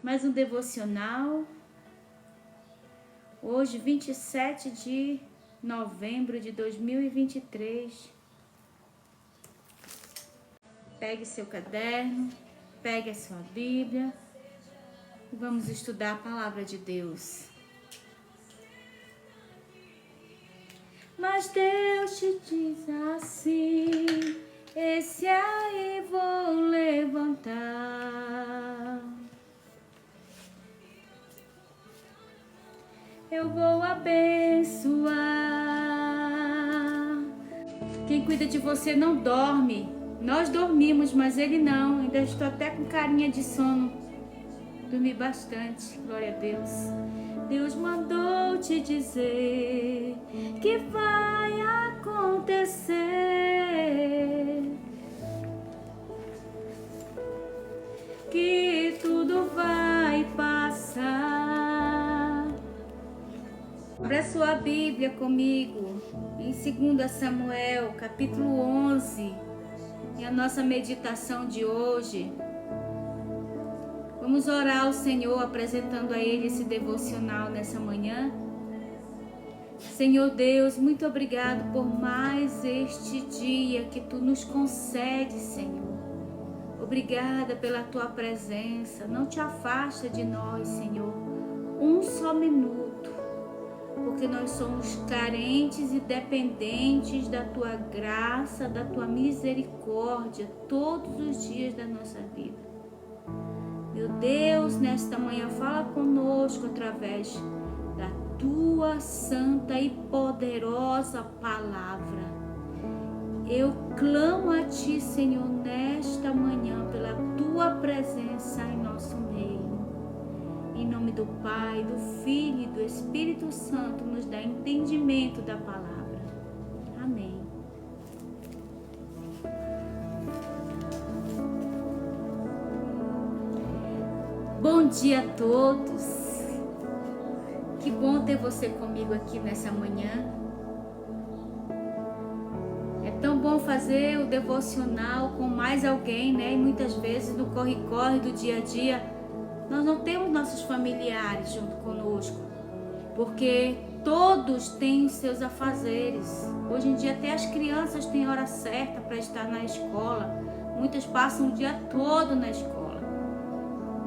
mais um devocional. Hoje, 27 de novembro de 2023. Pegue seu caderno, pegue a sua Bíblia e vamos estudar a palavra de Deus. Mas Deus te diz assim: esse aí vou levantar. Eu vou abençoar. Quem cuida de você não dorme. Nós dormimos, mas ele não. Ainda estou até com carinha de sono. Dormi bastante, glória a Deus. Deus mandou te dizer que vai acontecer. Que tudo vai passar. Abra sua Bíblia comigo em 2 Samuel, capítulo 11. E a nossa meditação de hoje. Vamos orar ao Senhor, apresentando a Ele esse devocional nessa manhã. Senhor Deus, muito obrigado por mais este dia que Tu nos concedes, Senhor. Obrigada pela Tua presença. Não te afasta de nós, Senhor, um só minuto, porque nós somos carentes e dependentes da Tua graça, da Tua misericórdia, todos os dias da nossa vida. Meu Deus, nesta manhã fala conosco através da Tua santa e poderosa palavra. Eu clamo a Ti, Senhor, nesta manhã, pela Tua presença em nosso meio. Em nome do Pai, do Filho e do Espírito Santo, nos dá entendimento da palavra. Amém. Bom dia a todos. Que bom ter você comigo aqui nessa manhã. É tão bom fazer o devocional com mais alguém, né? E muitas vezes no corre-corre do dia a dia, nós não temos nossos familiares junto conosco, porque todos têm os seus afazeres. Hoje em dia até as crianças têm hora certa para estar na escola. Muitas passam o dia todo na escola.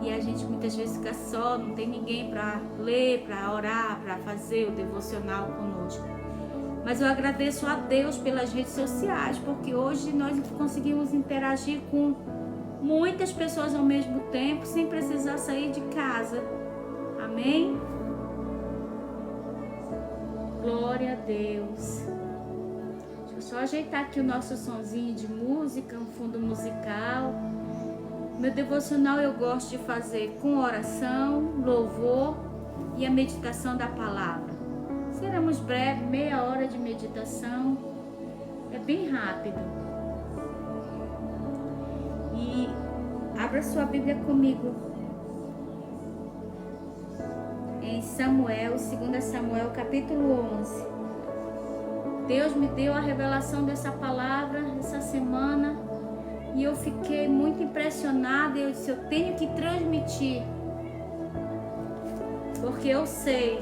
E a gente muitas vezes fica só, não tem ninguém para ler, para orar, para fazer o devocional conosco. Mas eu agradeço a Deus pelas redes sociais, porque hoje nós conseguimos interagir com muitas pessoas ao mesmo tempo, sem precisar sair de casa. Amém? Glória a Deus. Deixa eu só ajeitar aqui o nosso sonzinho de música, um fundo musical. Meu devocional eu gosto de fazer com oração, louvor e a meditação da palavra. Seremos breves, meia hora de meditação. É bem rápido. E abra sua Bíblia comigo em Samuel, 2 Samuel, capítulo 11. Deus me deu a revelação dessa palavra essa semana e eu fiquei muito impressionada. Eu disse, eu tenho que transmitir, porque eu sei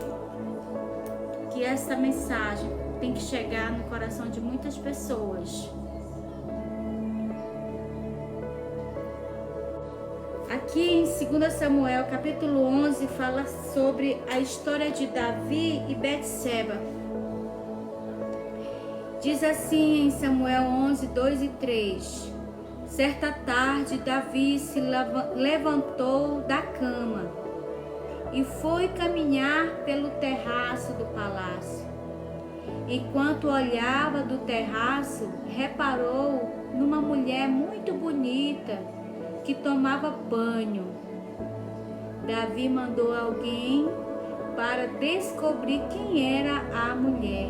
que essa mensagem tem que chegar no coração de muitas pessoas. Aqui em 2 Samuel, capítulo 11, fala sobre a história de Davi e Betseba. Diz assim em Samuel 11, 2 e 3. Certa tarde, Davi se levantou da cama e foi caminhar pelo terraço do palácio. Enquanto olhava do terraço, reparou numa mulher muito bonita que tomava banho. Davi mandou alguém para descobrir quem era a mulher.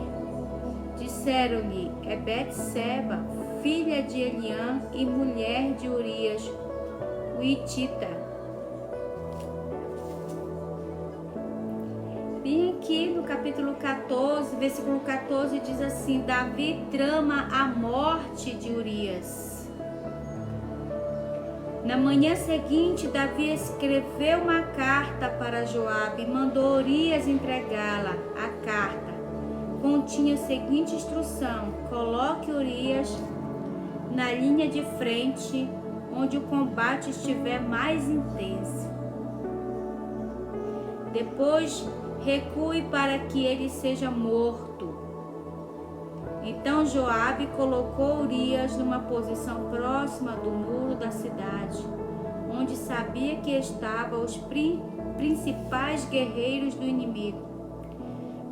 Disseram-lhe, é Betseba, filha de Eliã e mulher de Urias, o hitita. Bem aqui no capítulo 14, versículo 14, diz assim: Davi trama a morte de Urias. Na manhã seguinte, Davi escreveu uma carta para Joabe e mandou Urias entregá-la. A carta continha a seguinte instrução: coloque Urias na linha de frente, onde o combate estiver mais intenso. Depois, recue para que ele seja morto. Então Joabe colocou Urias numa posição próxima do muro da cidade, onde sabia que estavam os principais guerreiros do inimigo.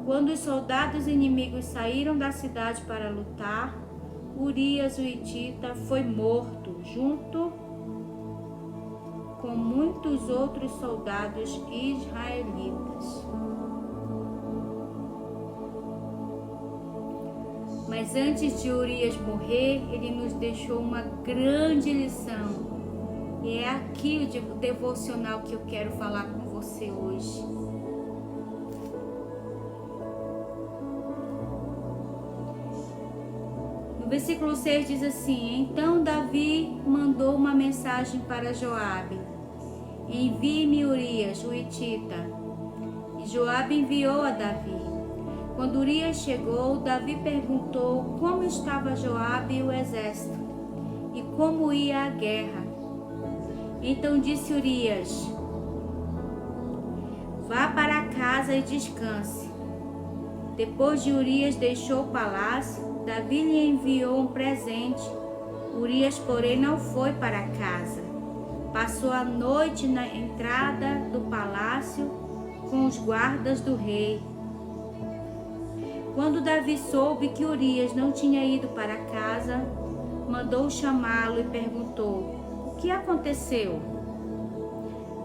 Quando os soldados inimigos saíram da cidade para lutar, Urias, o hitita, foi morto, junto com muitos outros soldados israelitas. Mas antes de Urias morrer, ele nos deixou uma grande lição. E é aqui o devocional que eu quero falar com você hoje. No versículo 6 diz assim: Então Davi mandou uma mensagem para Joabe: envie-me Urias, o hitita. E Joabe enviou a Davi. Quando Urias chegou, Davi perguntou como estava Joabe e o exército, e como ia a guerra. Então disse Urias: vá para casa e descanse. Depois de Urias deixou o palácio, Davi lhe enviou um presente. Urias, porém, não foi para casa. Passou a noite na entrada do palácio com os guardas do rei. Quando Davi soube que Urias não tinha ido para casa, mandou chamá-lo e perguntou: o que aconteceu?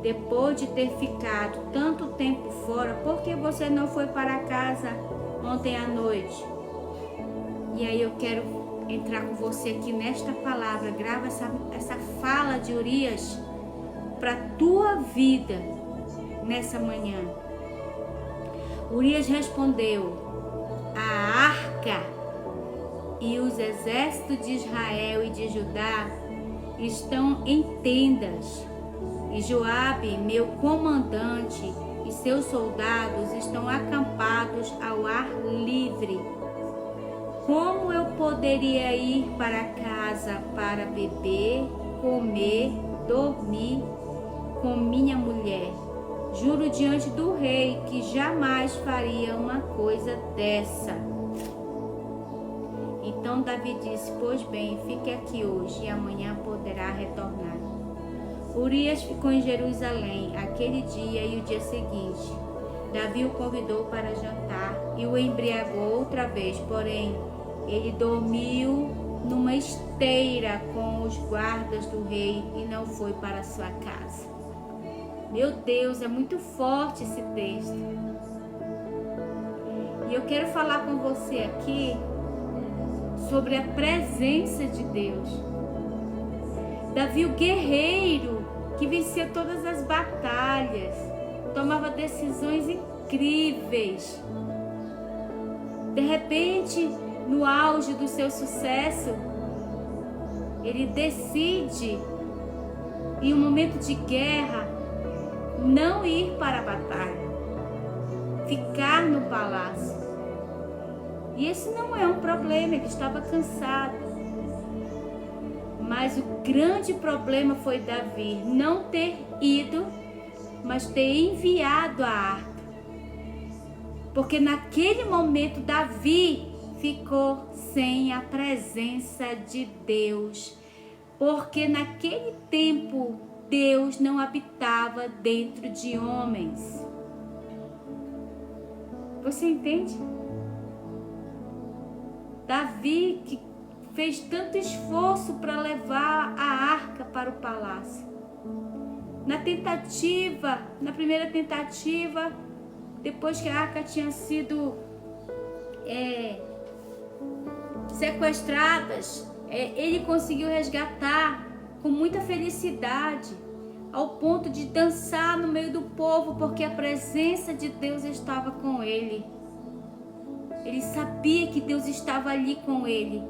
Depois de ter ficado tanto tempo fora, por que você não foi para casa ontem à noite? E aí eu quero entrar com você aqui nesta palavra. Grava essa fala de Urias para a tua vida nessa manhã. Urias respondeu: a arca e os exércitos de Israel e de Judá estão em tendas, e Joabe, meu comandante, e seus soldados estão acampados ao ar livre. Como eu poderia ir para casa para beber, comer, dormir com minha mulher? Juro diante do rei que jamais faria uma coisa dessa. Então Davi disse: pois bem, fique aqui hoje e amanhã poderá retornar. Urias ficou em Jerusalém aquele dia e o dia seguinte. Davi o convidou para jantar e o embriagou outra vez, porém ele dormiu numa esteira com os guardas do rei e não foi para sua casa. Meu Deus, é muito forte esse texto. E eu quero falar com você aqui sobre a presença de Deus. Davi, o guerreiro que vencia todas as batalhas, tomava decisões incríveis. De repente, no auge do seu sucesso, ele decide, em um momento de guerra, não ir para a batalha, ficar no palácio. E esse não é um problema, ele estava cansado. Mas o grande problema foi Davi não ter ido, mas ter enviado a arca. Porque naquele momento Davi ficou sem a presença de Deus. Porque naquele tempo Deus não habitava dentro de homens. Você entende? Davi que fez tanto esforço para levar a arca para o palácio. Na primeira tentativa, depois que a arca tinha sido sequestrada, ele conseguiu resgatar com muita felicidade, ao ponto de dançar no meio do povo, porque a presença de Deus estava com ele. Ele sabia que Deus estava ali com ele.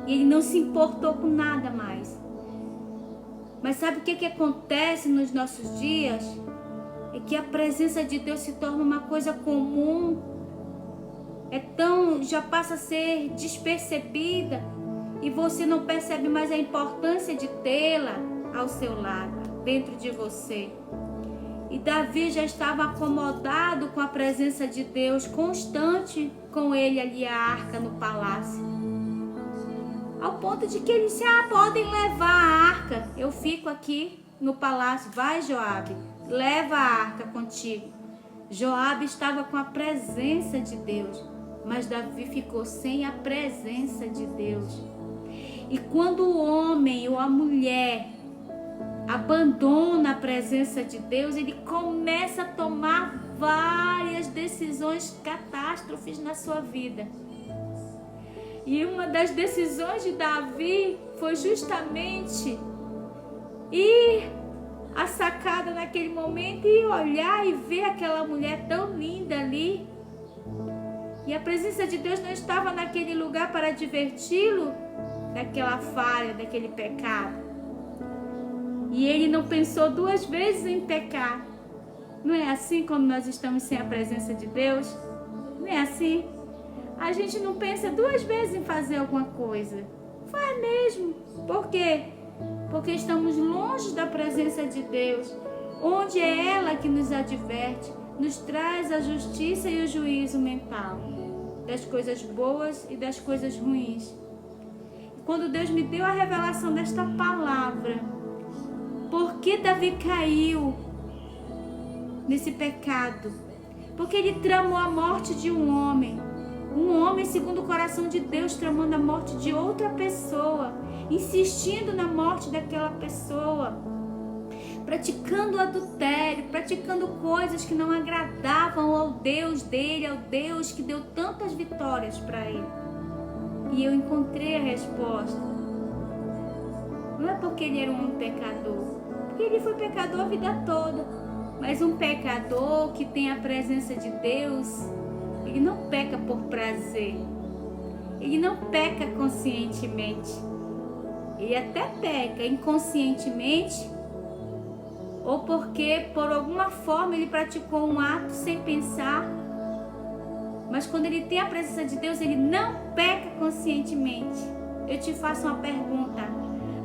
E ele não se importou com nada mais. Mas sabe o que acontece nos nossos dias? É que a presença de Deus se torna uma coisa comum. Já passa a ser despercebida e você não percebe mais a importância de tê-la ao seu lado, dentro de você. E Davi já estava acomodado com a presença de Deus, constante com ele ali a arca no palácio. Ao ponto de que ele disse, podem levar a arca, eu fico aqui no palácio. Vai, Joabe, leva a arca contigo. Joabe estava com a presença de Deus, mas Davi ficou sem a presença de Deus. E quando o homem ou a mulher abandona a presença de Deus, ele começa a tomar várias decisões catástrofes na sua vida. E uma das decisões de Davi foi justamente ir à sacada naquele momento e olhar e ver aquela mulher tão linda ali. E a presença de Deus não estava naquele lugar para diverti-lo daquela falha, daquele pecado. E ele não pensou duas vezes em pecar. Não é assim quando nós estamos sem a presença de Deus? Não é assim? A gente não pensa duas vezes em fazer alguma coisa. Faz mesmo. Por quê? Porque estamos longe da presença de Deus, onde é ela que nos adverte, nos traz a justiça e o juízo mental, das coisas boas e das coisas ruins. Quando Deus me deu a revelação desta palavra, por que Davi caiu nesse pecado? Porque ele tramou a morte de um homem segundo o coração de Deus, tramando a morte de outra pessoa, insistindo na morte daquela pessoa, praticando adultério, praticando coisas que não agradavam ao Deus dele, ao Deus que deu tantas vitórias para ele. E eu encontrei a resposta. Não é porque ele era um pecador, porque ele foi pecador a vida toda, mas um pecador que tem a presença de Deus, ele não peca por prazer, ele não peca conscientemente, ele até peca inconscientemente, ou porque por alguma forma ele praticou um ato sem pensar, mas quando ele tem a presença de Deus, ele não peca conscientemente. Eu te faço uma pergunta: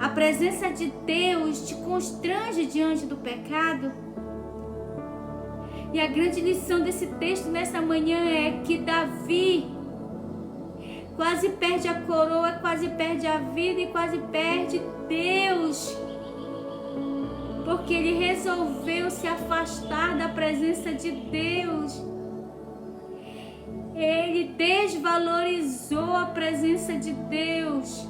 a presença de Deus te constrange diante do pecado? E a grande lição desse texto nessa manhã é que Davi quase perde a coroa, quase perde a vida e quase perde Deus, porque ele resolveu se afastar da presença de Deus. Ele desvalorizou a presença de Deus.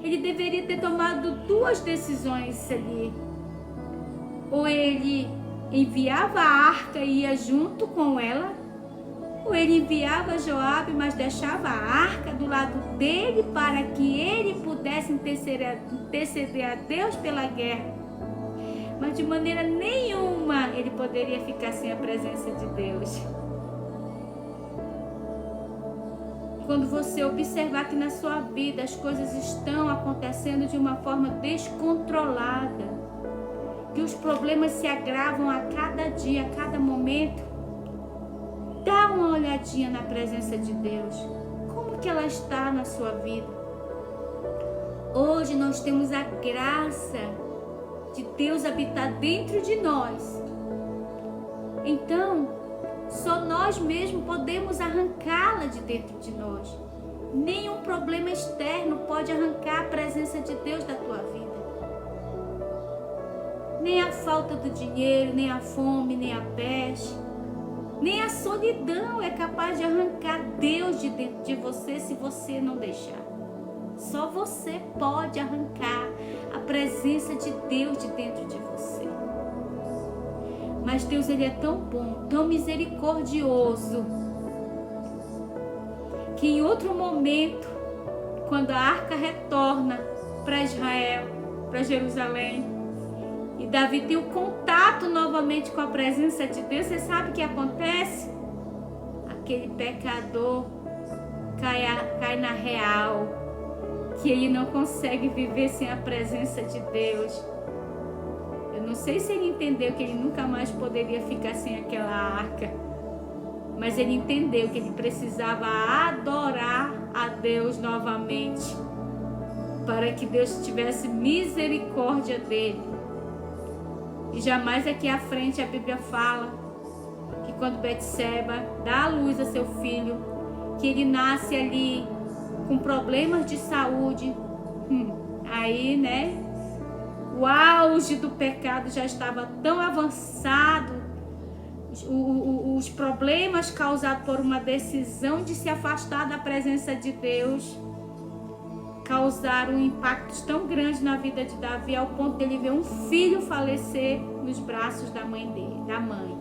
Ele deveria ter tomado duas decisões ali. Ou ele enviava a arca e ia junto com ela, ou ele enviava Joabe, mas deixava a arca do lado dele para que ele pudesse interceder a Deus pela guerra. Mas de maneira nenhuma ele poderia ficar sem a presença de Deus. Quando você observar que na sua vida as coisas estão acontecendo de uma forma descontrolada, que os problemas se agravam a cada dia, a cada momento, dá uma olhadinha na presença de Deus. Como que ela está na sua vida? Hoje nós temos a graça de Deus habitar dentro de nós. Então, só nós mesmos podemos arrancá-la de dentro de nós. Nenhum problema externo pode arrancar a presença de Deus da tua vida. Nem a falta do dinheiro, nem a fome, nem a peste, nem a solidão é capaz de arrancar Deus de dentro de você se você não deixar. Só você pode arrancar a presença de Deus de dentro de você. Mas Deus, ele é tão bom, tão misericordioso, que em outro momento, quando a arca retorna para Israel, para Jerusalém, e Davi tem o contato novamente com a presença de Deus, você sabe o que acontece? Aquele pecador cai na real, que ele não consegue viver sem a presença de Deus. Eu não sei se ele entendeu que ele nunca mais poderia ficar sem aquela arca, mas ele entendeu que ele precisava adorar a Deus novamente, para que Deus tivesse misericórdia dele. E jamais aqui à frente a Bíblia fala que quando Betseba dá à luz a seu filho, que ele nasce ali com problemas de saúde, aí, né, o auge do pecado já estava tão avançado, os problemas causados por uma decisão de se afastar da presença de Deus causaram impactos tão grandes na vida de Davi, ao ponto de ele ver um filho falecer nos braços da mãe dele, da mãe.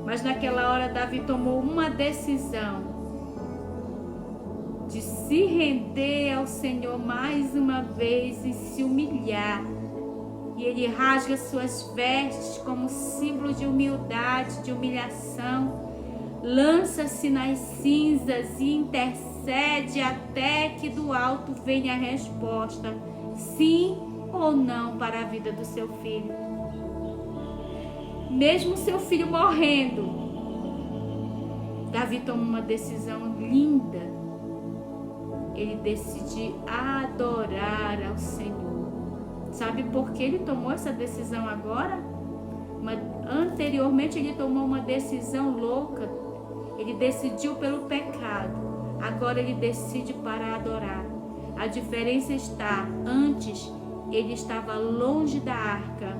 Mas naquela hora Davi tomou uma decisão de se render ao Senhor mais uma vez e se humilhar. E ele rasga suas vestes como símbolo de humildade, de humilhação, lança-se nas cinzas e intercede até que do alto venha a resposta, sim ou não, para a vida do seu filho. Mesmo seu filho morrendo, Davi toma uma decisão linda. Ele decide adorar ao Senhor. Sabe por que ele tomou essa decisão agora? Anteriormente ele tomou uma decisão louca. Ele decidiu pelo pecado. Agora ele decide para adorar. A diferença está, antes ele estava longe da arca.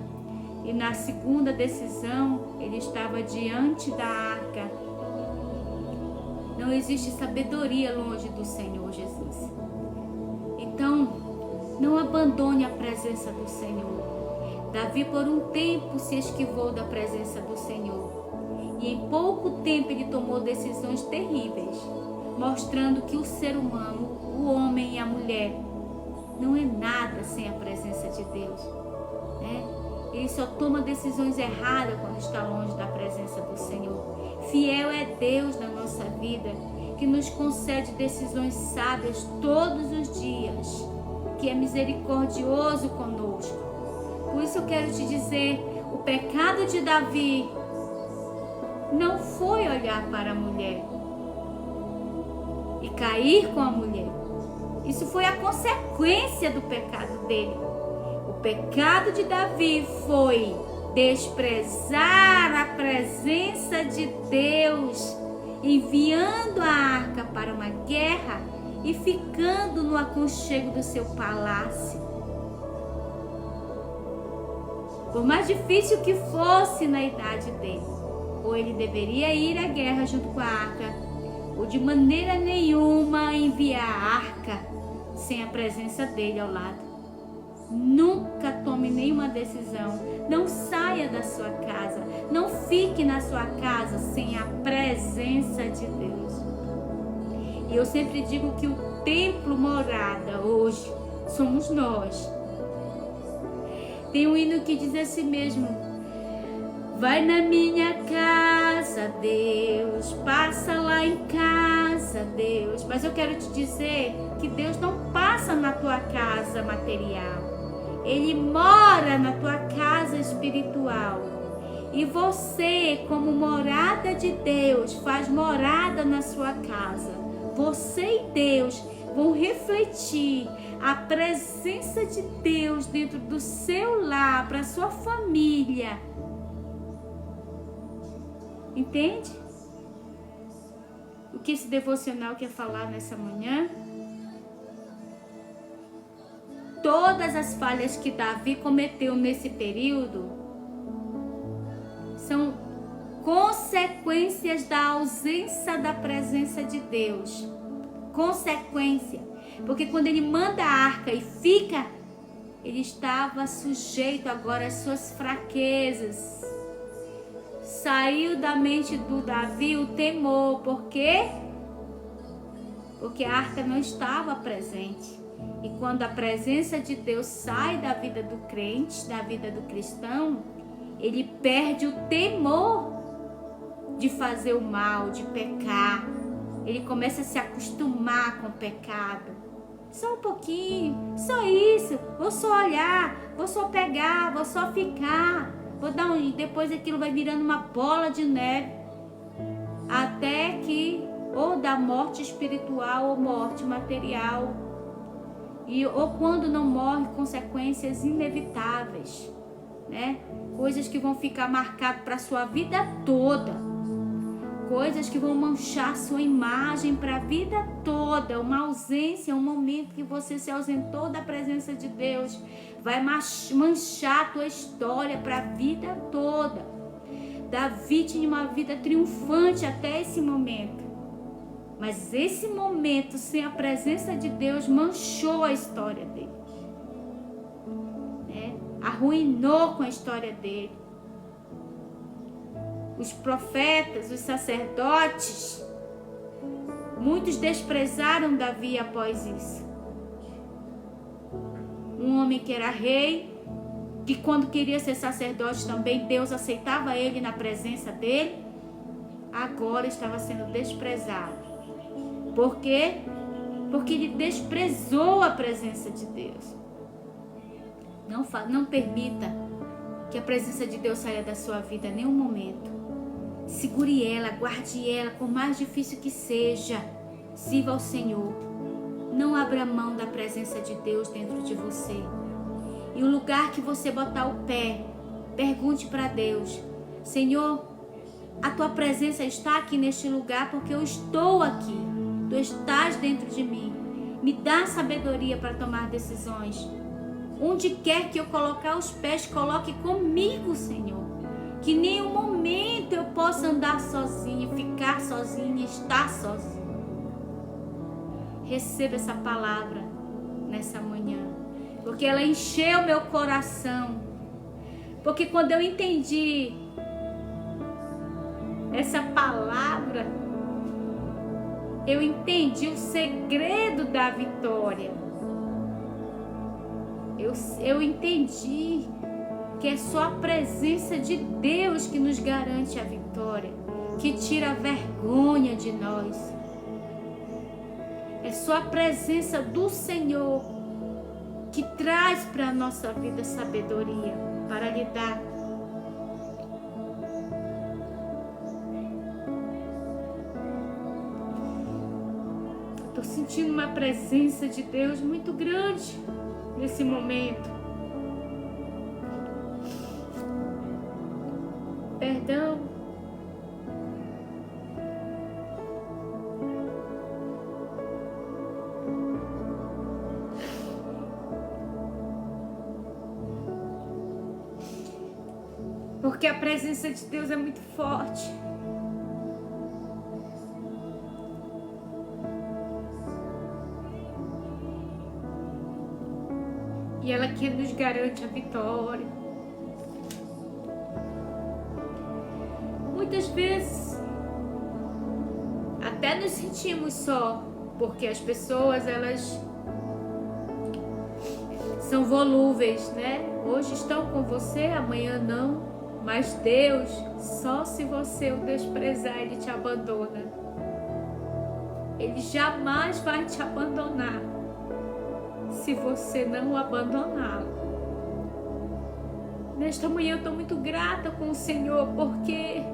E na segunda decisão ele estava diante da arca. Não existe sabedoria longe do Senhor Jesus. Então, não abandone a presença do Senhor. Davi por um tempo se esquivou da presença do Senhor. E em pouco tempo ele tomou decisões terríveis, mostrando que o ser humano, o homem e a mulher, não é nada sem a presença de Deus, né? Ele só toma decisões erradas quando está longe da presença do Senhor. Fiel é Deus na nossa vida, que nos concede decisões sábias todos os dias, que é misericordioso conosco. Por isso eu quero te dizer, o pecado de Davi não foi olhar para a mulher e cair com a mulher. Isso foi a consequência do pecado dele. O pecado de Davi foi desprezar a presença de Deus, enviando a arca para uma guerra e ficando no aconchego do seu palácio. Por mais difícil que fosse na idade dele, ou ele deveria ir à guerra junto com a arca, ou de maneira nenhuma enviar a arca sem a presença dele ao lado. Nunca tome nenhuma decisão, não saia da sua casa, não fique na sua casa sem a presença de Deus. E eu sempre digo que o templo morada hoje somos nós. Tem um hino que diz assim mesmo: vai na minha casa, Deus, passa lá em casa, Deus. Mas eu quero te dizer que Deus não passa na tua casa material. Ele mora na tua casa espiritual. E você, como morada de Deus, faz morada na sua casa. Você e Deus vão refletir a presença de Deus dentro do seu lar, para a sua família. Entende? O que esse devocional quer falar nessa manhã? Todas as falhas que Davi cometeu nesse período são consequências da ausência da presença de Deus. Consequência. Porque quando ele manda a arca e fica, ele estava sujeito agora às suas fraquezas. Saiu da mente do Davi o temor. Por quê? Porque a arca não estava presente. E quando a presença de Deus sai da vida do crente, da vida do cristão, ele perde o temor de fazer o mal, de pecar. Ele começa a se acostumar com o pecado. Só um pouquinho, só isso. Vou só olhar, vou só pegar, vou só ficar. Vou dar depois aquilo vai virando uma bola de neve. Até que ou da morte espiritual ou morte material. Ou quando não morre, consequências inevitáveis, né? Coisas que vão ficar marcadas para a sua vida toda. Coisas que vão manchar sua imagem para a vida toda. Uma ausência, um momento que você se ausentou da presença de Deus, vai manchar a tua história para a vida toda. Davi tinha uma vida triunfante até esse momento. Mas esse momento sem a presença de Deus manchou a história dele. Né? Arruinou com a história dele. Os profetas, os sacerdotes, muitos desprezaram Davi após isso. Um homem que era rei, que quando queria ser sacerdote também, Deus aceitava ele na presença dele, agora estava sendo desprezado. Por quê? Porque ele desprezou a presença de Deus. Não permita que a presença de Deus saia da sua vida em nenhum momento. Segure ela, guarde ela, por mais difícil que seja. Sirva ao Senhor. Não abra mão da presença de Deus dentro de você. E o lugar que você botar o pé, pergunte para Deus: Senhor, a tua presença está aqui neste lugar porque eu estou aqui. Tu estás dentro de mim. Me dá sabedoria para tomar decisões. Onde quer que eu colocar os pés, coloque comigo, Senhor. Que em nenhum momento eu possa andar sozinha, ficar sozinha, estar sozinha. Receba essa palavra nessa manhã, porque ela encheu meu coração. Porque quando eu entendi essa palavra, eu entendi o segredo da vitória. Eu entendi que é só a presença de Deus que nos garante a vitória, que tira a vergonha de nós. É só a presença do Senhor que traz para a nossa vida sabedoria para lidar. Estou sentindo uma presença de Deus muito grande nesse momento. Perdão. Porque a presença de Deus é muito forte. E ela que nos garante a vitória. Muitas vezes até nos sentimos só, porque as pessoas, elas são volúveis, né? Hoje estão com você, amanhã não. Mas Deus, só se você o desprezar, Ele te abandona. Ele jamais vai te abandonar se você não o abandoná-lo. Nesta manhã eu estou muito grata com o Senhor, porque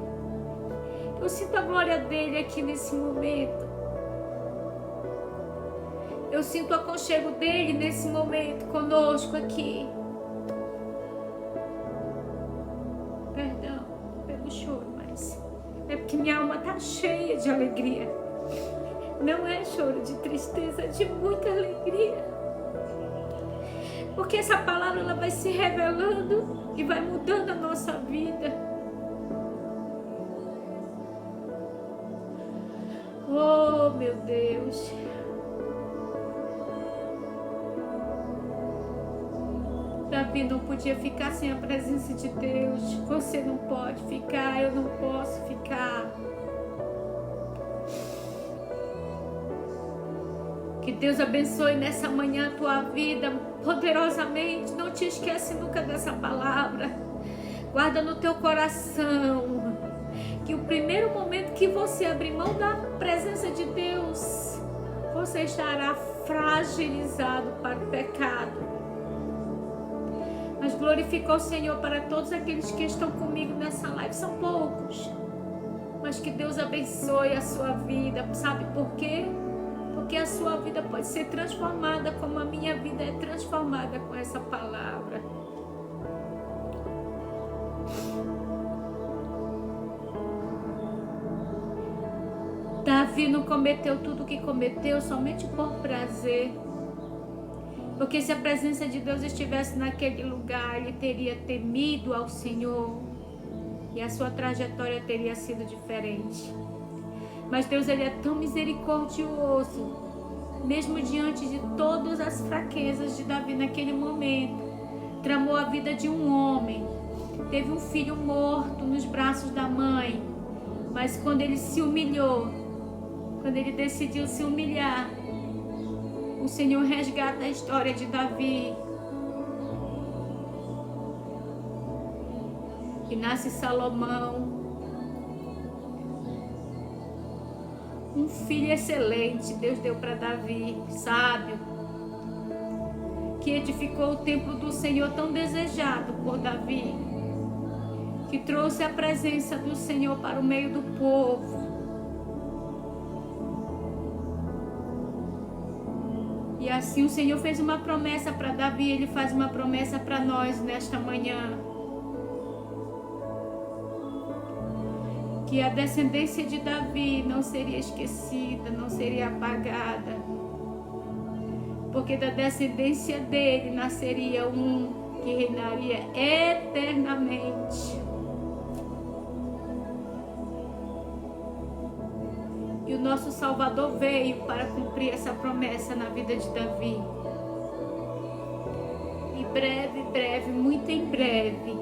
eu sinto a glória dEle aqui nesse momento. Eu sinto o aconchego dEle nesse momento conosco aqui. Perdão pelo choro, mas é porque minha alma está cheia de alegria. Não é choro de tristeza, é de muita alegria. Porque essa palavra, ela vai se revelando e vai mudando a nossa vida. Oh, meu Deus. Davi não podia ficar sem a presença de Deus. Você não pode ficar, eu não posso ficar. Que Deus abençoe nessa manhã a tua vida poderosamente. Não te esquece nunca dessa palavra. Guarda no teu coração que o primeiro momento que você abrir mão da presença de Deus, você estará fragilizado para o pecado. Mas glorifica o Senhor para todos aqueles que estão comigo nessa live. São poucos. Mas que Deus abençoe a sua vida. Sabe por quê? Porque a sua vida pode ser transformada como a minha vida é transformada com essa palavra. Davi não cometeu tudo o que cometeu somente por prazer. Porque se a presença de Deus estivesse naquele lugar, ele teria temido ao Senhor e a sua trajetória teria sido diferente. Mas Deus, ele é tão misericordioso, mesmo diante de todas as fraquezas de Davi naquele momento. Tramou a vida de um homem, teve um filho morto nos braços da mãe, mas quando ele se humilhou, quando ele decidiu se humilhar, o Senhor resgata a história de Davi. E nasce Salomão, um filho excelente. Deus deu para Davi, sábio, que edificou o templo do Senhor tão desejado por Davi, que trouxe a presença do Senhor para o meio do povo. E assim o Senhor fez uma promessa para Davi, ele faz uma promessa para nós nesta manhã. Que a descendência de Davi não seria esquecida, não seria apagada. Porque da descendência dele nasceria um que reinaria eternamente. E o nosso Salvador veio para cumprir essa promessa na vida de Davi. E breve, muito em breve,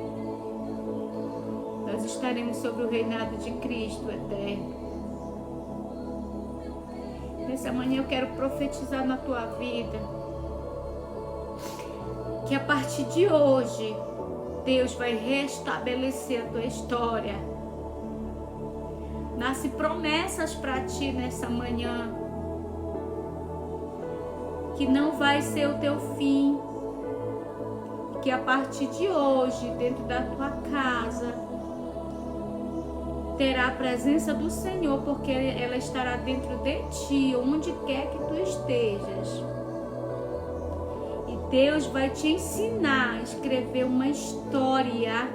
nós estaremos sobre o reinado de Cristo eterno. Nessa manhã eu quero profetizar na tua vida que a partir de hoje Deus vai restabelecer a tua história. Nasce promessas para ti nessa manhã, que não vai ser o teu fim, que a partir de hoje, dentro da tua casa, terá a presença do Senhor, porque ela estará dentro de ti, onde quer que tu estejas. E Deus vai te ensinar a escrever uma história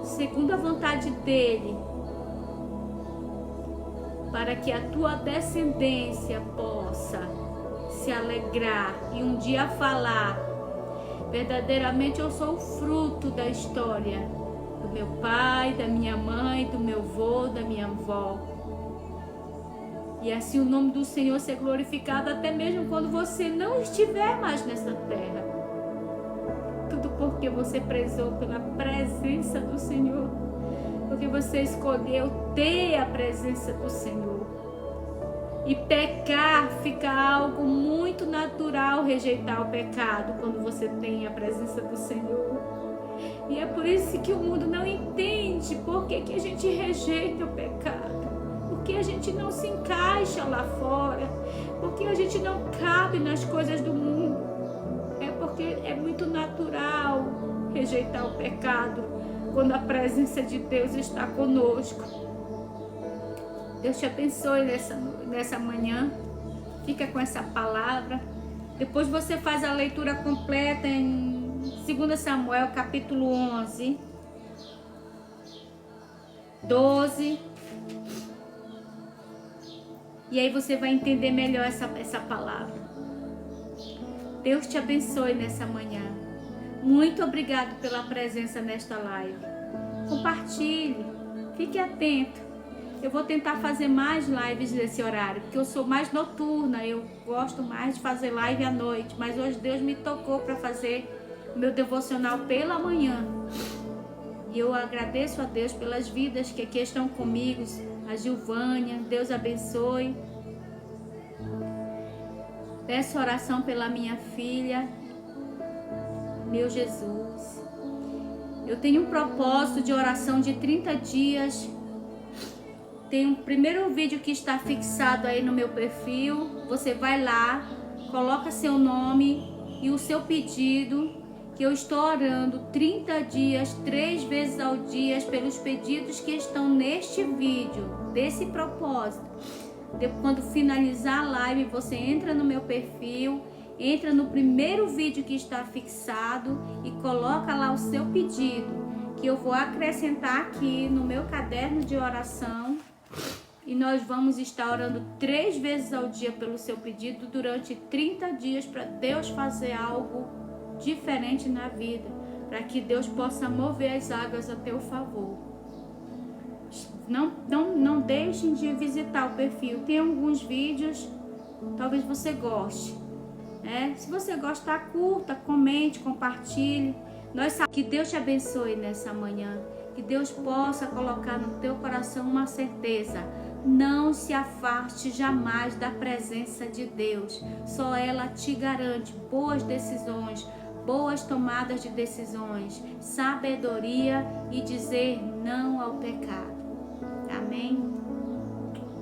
segundo a vontade dEle, para que a tua descendência possa se alegrar e um dia falar: verdadeiramente eu sou o fruto da história do meu pai, da minha mãe, do meu avô, da minha avó. E assim o nome do Senhor ser glorificado até mesmo quando você não estiver mais nessa terra. Tudo porque você prezou pela presença do Senhor, porque você escolheu ter a presença do Senhor. E pecar fica algo muito natural, rejeitar o pecado quando você tem a presença do Senhor. E é por isso que o mundo não entende por que a gente rejeita o pecado, porque a gente não se encaixa lá fora, porque a gente não cabe nas coisas do mundo. É porque é muito natural rejeitar o pecado quando a presença de Deus está conosco. Deus te abençoe nessa manhã. Fica com essa palavra. Depois você faz a leitura completa em 2 Samuel, capítulo 11, 12. E aí você vai entender melhor essa palavra. Deus te abençoe nessa manhã. Muito obrigado pela presença nesta live. Compartilhe. Fique atento. Eu vou tentar fazer mais lives nesse horário, porque eu sou mais noturna, eu gosto mais de fazer live à noite, mas hoje Deus me tocou para fazer o meu devocional pela manhã. E eu agradeço a Deus pelas vidas que aqui estão comigo, a Gilvânia, Deus abençoe. Peço oração pela minha filha, meu Jesus. Eu tenho um propósito de oração de 30 dias, Tem um primeiro vídeo que está fixado aí no meu perfil. Você vai lá, coloca seu nome e o seu pedido, que eu estou orando 30 dias, 3 vezes ao dia, pelos pedidos que estão neste vídeo, desse propósito. Quando finalizar a live, você entra no meu perfil, entra no primeiro vídeo que está fixado e coloca lá o seu pedido, que eu vou acrescentar aqui no meu caderno de oração. E nós vamos estar orando 3 vezes ao dia pelo seu pedido durante 30 dias para Deus fazer algo diferente na vida, para que Deus possa mover as águas a teu favor. Não deixem de visitar o perfil. Tem alguns vídeos, talvez você goste. Se você gostar, curta, comente, compartilhe. Que Deus te abençoe nessa manhã. Que Deus possa colocar no teu coração uma certeza. Não se afaste jamais da presença de Deus. Só ela te garante boas decisões, boas tomadas de decisões, sabedoria e dizer não ao pecado. Amém?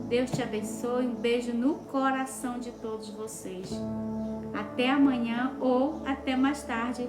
Deus te abençoe. Um beijo no coração de todos vocês. Até amanhã ou até mais tarde,